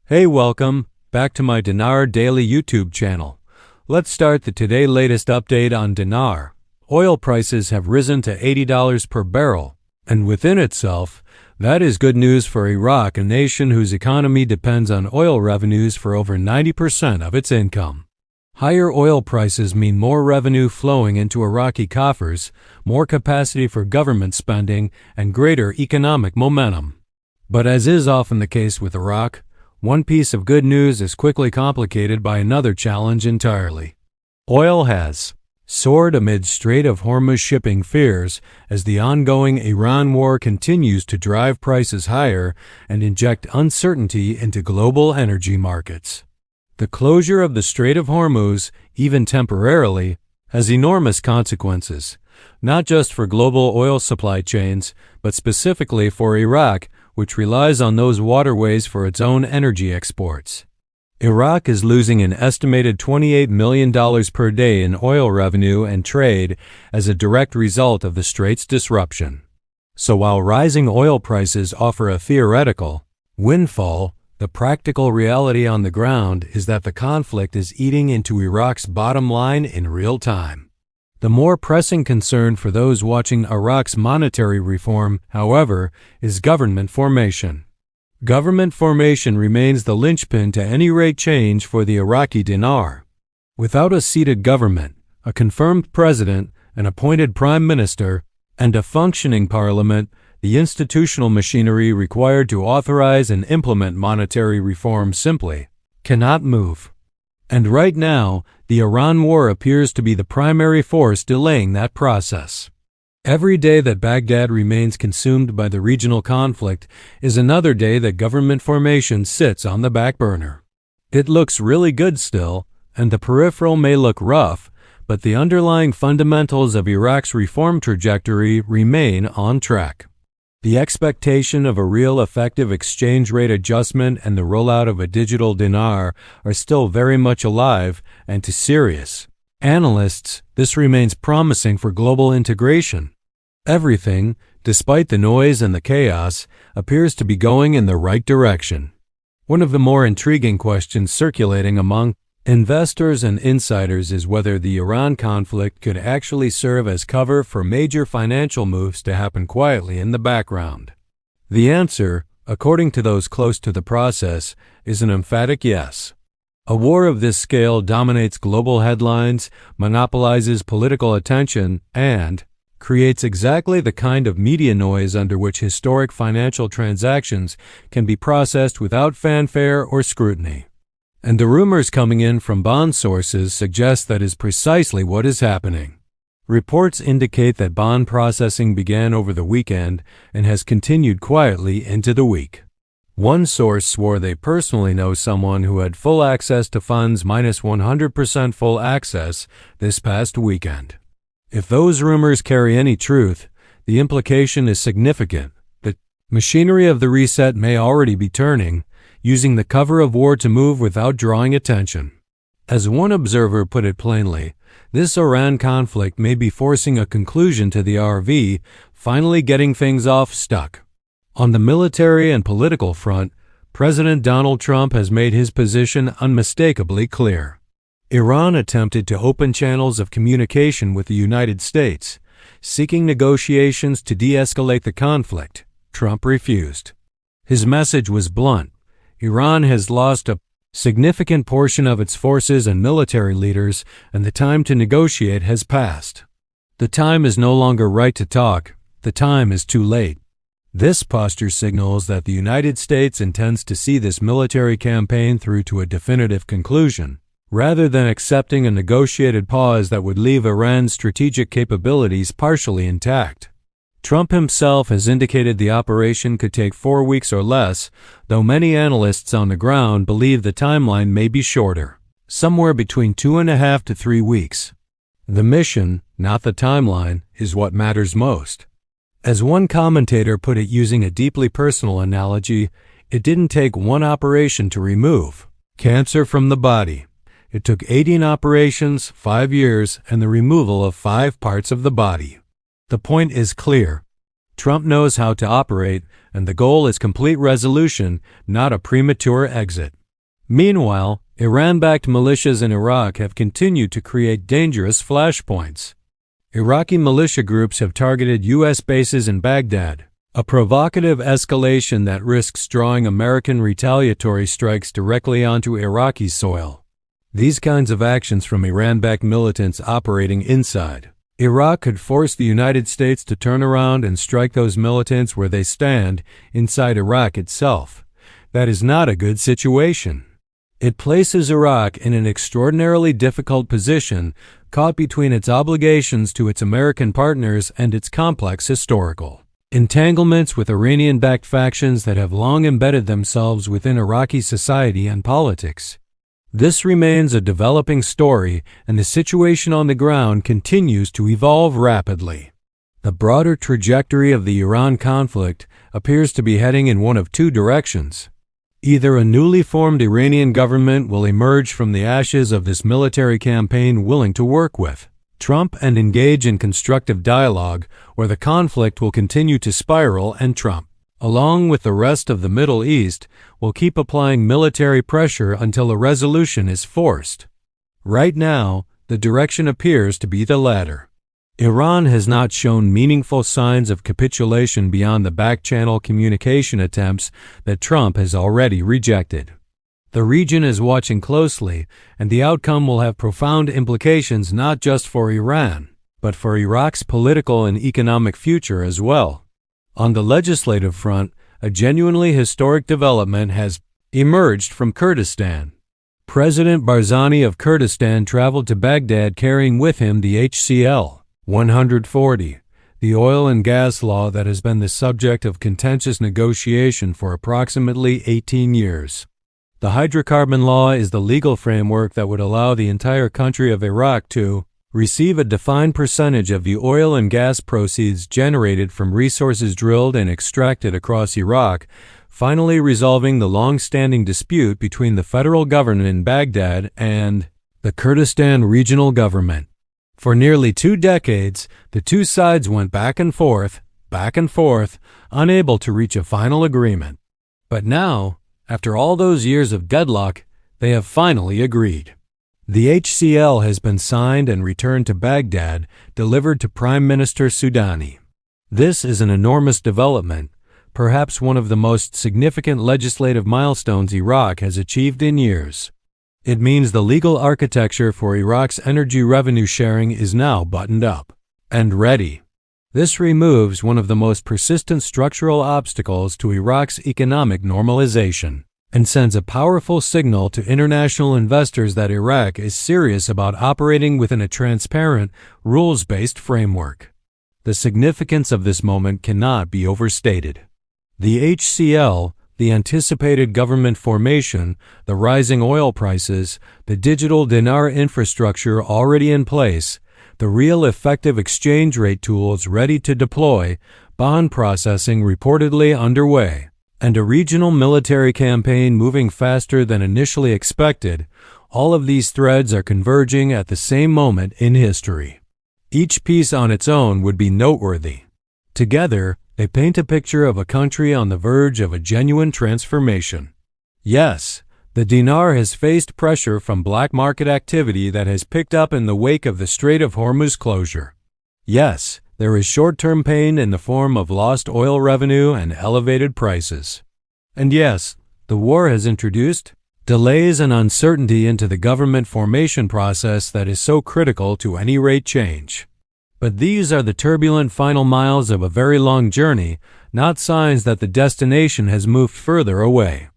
Hey, welcome back to my Dinar Daily YouTube channel. Let's start the today latest update on dinar. Oil prices have risen to $80 per barrel, and within itself, that is good news for Iraq, a nation whose economy depends on oil revenues for over 90% of its income. Higher oil prices mean more revenue flowing into Iraqi coffers, more capacity for government spending, and greater economic momentum. But as is often the case with Iraq, one piece of good news is quickly complicated by another challenge entirely. Oil has soared amid Strait of Hormuz shipping fears as the ongoing Iran war continues to drive prices higher and inject uncertainty into global energy markets. The closure of the Strait of Hormuz, even temporarily, has enormous consequences, not just for global oil supply chains, but specifically for Iraq, which relies on those waterways for its own energy exports. Iraq is losing an estimated $28 million per day in oil revenue and trade as a direct result of the strait's disruption. So while rising oil prices offer a theoretical windfall, the practical reality on the ground is that the conflict is eating into Iraq's bottom line in real time. The more pressing concern for those watching Iraq's monetary reform, however, is government formation. Government formation remains the linchpin to any rate change for the Iraqi dinar. Without a seated government, a confirmed president, an appointed prime minister, and a functioning parliament, the institutional machinery required to authorize and implement monetary reform simply cannot move. And right now, the Iran war appears to be the primary force delaying that process. Every day that Baghdad remains consumed by the regional conflict is another day that government formation sits on the back burner. It looks really good still, and the peripheral may look rough, but the underlying fundamentals of Iraq's reform trajectory remain on track. The expectation of a real effective exchange rate adjustment and the rollout of a digital dinar are still very much alive, and to serious analysts, this remains promising for global integration. Everything, despite the noise and the chaos, appears to be going in the right direction. One of the more intriguing questions circulating among investors and insiders is whether the Iran conflict could actually serve as cover for major financial moves to happen quietly in the background. The answer, according to those close to the process, is an emphatic yes. A war of this scale dominates global headlines, monopolizes political attention, and creates exactly the kind of media noise under which historic financial transactions can be processed without fanfare or scrutiny. And the rumors coming in from bond sources suggest that is precisely what is happening. Reports indicate that bond processing began over the weekend and has continued quietly into the week. One source swore they personally know someone who had full access to funds minus 100% full access this past weekend. If those rumors carry any truth, the implication is significant. The machinery of the reset may already be turning, using the cover of war to move without drawing attention. As one observer put it plainly, this Iran conflict may be forcing a conclusion to the RV, finally getting things off stuck. On the military and political front, President Donald Trump has made his position unmistakably clear. Iran attempted to open channels of communication with the United States, seeking negotiations to de-escalate the conflict. Trump refused. His message was blunt. Iran has lost a significant portion of its forces and military leaders, and the time to negotiate has passed. The time is no longer right to talk. The time is too late. This posture signals that the United States intends to see this military campaign through to a definitive conclusion, rather than accepting a negotiated pause that would leave Iran's strategic capabilities partially intact. Trump himself has indicated the operation could take 4 weeks or less, though many analysts on the ground believe the timeline may be shorter, somewhere between 2.5 to 3 weeks. The mission, not the timeline, is what matters most. As one commentator put it using a deeply personal analogy, it didn't take one operation to remove cancer from the body. It took 18 operations, 5 years, and the removal of 5 parts of the body. The point is clear. Trump knows how to operate, and the goal is complete resolution, not a premature exit. Meanwhile, Iran-backed militias in Iraq have continued to create dangerous flashpoints. Iraqi militia groups have targeted U.S. bases in Baghdad, a provocative escalation that risks drawing American retaliatory strikes directly onto Iraqi soil. These kinds of actions from Iran-backed militants operating inside Iraq could force the United States to turn around and strike those militants where they stand, inside Iraq itself. That is not a good situation. It places Iraq in an extraordinarily difficult position, caught between its obligations to its American partners and its complex historical entanglements with Iranian-backed factions that have long embedded themselves within Iraqi society and politics. This remains a developing story, and the situation on the ground continues to evolve rapidly. The broader trajectory of the Iran conflict appears to be heading in one of two directions. Either a newly formed Iranian government will emerge from the ashes of this military campaign willing to work with Trump and engage in constructive dialogue, or the conflict will continue to spiral and Trump, along with the rest of the Middle East, will keep applying military pressure until a resolution is forced. Right now, the direction appears to be the latter. Iran has not shown meaningful signs of capitulation beyond the back-channel communication attempts that Trump has already rejected. The region is watching closely, and the outcome will have profound implications not just for Iran, but for Iraq's political and economic future as well. On the legislative front, a genuinely historic development has emerged from Kurdistan. President Barzani of Kurdistan traveled to Baghdad carrying with him the HCL 140, the oil and gas law that has been the subject of contentious negotiation for approximately 18 years. The hydrocarbon law is the legal framework that would allow the entire country of Iraq to receive a defined percentage of the oil and gas proceeds generated from resources drilled and extracted across Iraq, finally resolving the long-standing dispute between the federal government in Baghdad and the Kurdistan regional government. For nearly 2 decades, the two sides went back and forth, unable to reach a final agreement. But now, after all those years of deadlock, they have finally agreed. The HCL has been signed and returned to Baghdad, delivered to Prime Minister Soudani. This is an enormous development, perhaps one of the most significant legislative milestones Iraq has achieved in years. It means the legal architecture for Iraq's energy revenue sharing is now buttoned up and ready. This removes one of the most persistent structural obstacles to Iraq's economic normalization and sends a powerful signal to international investors that Iraq is serious about operating within a transparent, rules-based framework. The significance of this moment cannot be overstated. The HCL, the anticipated government formation, the rising oil prices, the digital dinar infrastructure already in place, the real effective exchange rate tools ready to deploy, bond processing reportedly underway, and a regional military campaign moving faster than initially expected, all of these threads are converging at the same moment in history. Each piece on its own would be noteworthy. Together, they paint a picture of a country on the verge of a genuine transformation. Yes, the dinar has faced pressure from black market activity that has picked up in the wake of the Strait of Hormuz closure. Yes, there is short-term pain in the form of lost oil revenue and elevated prices. And yes, the war has introduced delays and uncertainty into the government formation process that is so critical to any rate change. But these are the turbulent final miles of a very long journey, not signs that the destination has moved further away.